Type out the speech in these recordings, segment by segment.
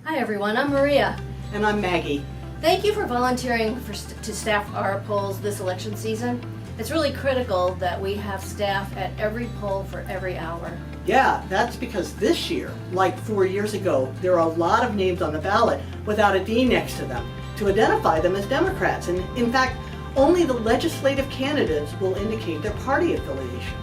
Hi everyone, I'm Maria. And I'm Maggie. Thank you for volunteering to staff our polls this election season. It's really critical that we have staff at every poll for every hour. Yeah, that's because this year, like 4 years ago, there are a lot of names on the ballot without a D next to them to identify them as Democrats. And in fact, only the legislative candidates will indicate their party affiliation.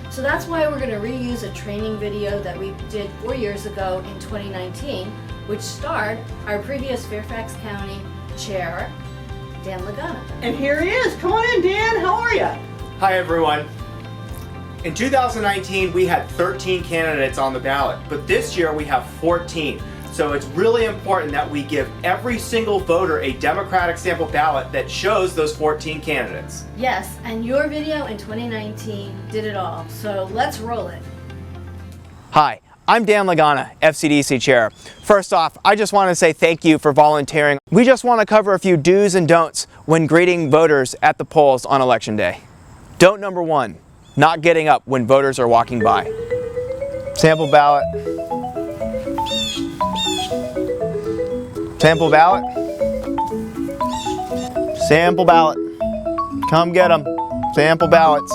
So that's why we're going to reuse a training video that we did 4 years ago in 2019, which starred our previous Fairfax County Chair, Dan Lagana. And here he is. Come on in, Dan. How are you? Hi everyone. In 2019 we had 13 candidates on the ballot, but this year we have 14. So it's really important that we give every single voter a Democratic sample ballot that shows those 14 candidates. Yes, and your video in 2019 did it all, so let's roll it. Hi, I'm Dan Lagana, FCDC Chair. First off, I just want to say thank you for volunteering. We just want to cover a few do's and don'ts when greeting voters at the polls on Election Day. Don't number 1, not getting up when voters are walking by. Sample ballot. Sample ballot. Sample ballot. Come get them. Sample ballots.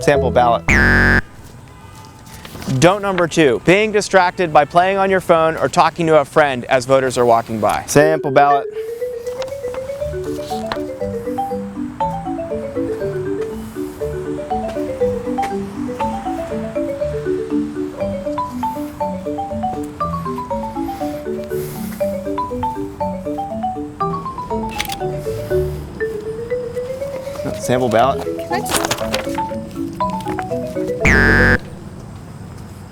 Sample ballot. Don't number 2, being distracted by playing on your phone or talking to a friend as voters are walking by. Sample ballot. Sample ballot.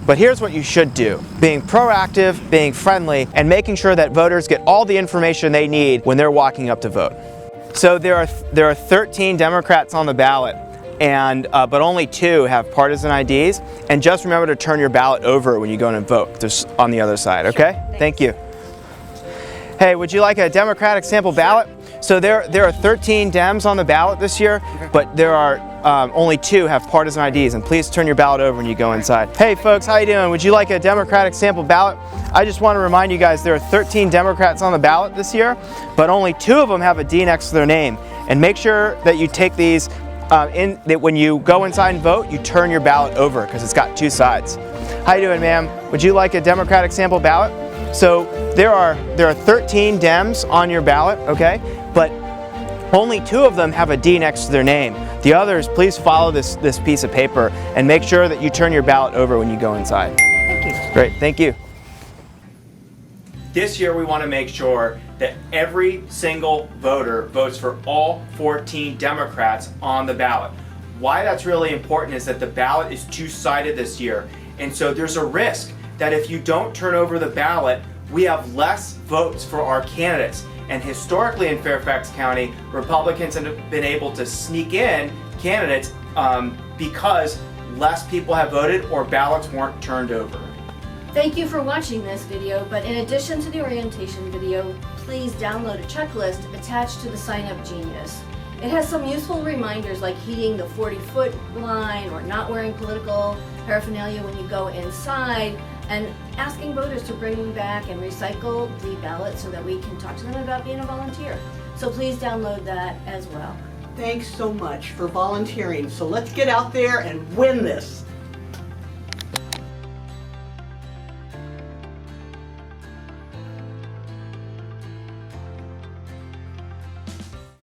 But here's what you should do. Being proactive, being friendly, and making sure that voters get all the information they need when they're walking up to vote. So there are 13 Democrats on the ballot, and but only 2 have partisan IDs. And just remember to turn your ballot over when you go in and vote. There's on the other side, okay? Sure, thank you. Hey, would you like a Democratic sample ballot? So there are 13 Dems on the ballot this year, but there are only 2 have partisan IDs, and please turn your ballot over when you go inside. Hey folks, how you doing? Would you like a Democratic sample ballot? I just want to remind you guys there are 13 Democrats on the ballot this year, but only 2 of them have a D next to their name. And make sure that you take these that when you go inside and vote, you turn your ballot over because it's got 2 sides. How you doing, ma'am? Would you like a Democratic sample ballot? So there are 13 Dems on your ballot, okay? But only 2 of them have a D next to their name. The others, please follow this piece of paper and make sure that you turn your ballot over when you go inside. Thank you. Great, thank you. This year we want to make sure that every single voter votes for all 14 Democrats on the ballot. Why that's really important is that the ballot is 2-sided this year, and so there's a risk that if you don't turn over the ballot, we have less votes for our candidates. And historically in Fairfax County, Republicans have been able to sneak in candidates because less people have voted or ballots weren't turned over. Thank you for watching this video, but in addition to the orientation video, please download a checklist attached to the Sign Up Genius. It has some useful reminders like heeding the 40-foot line or not wearing political paraphernalia when you go inside, and asking voters to bring back and recycle the ballot so that we can talk to them about being a volunteer. So please download that as well. Thanks so much for volunteering. So let's get out there and win this.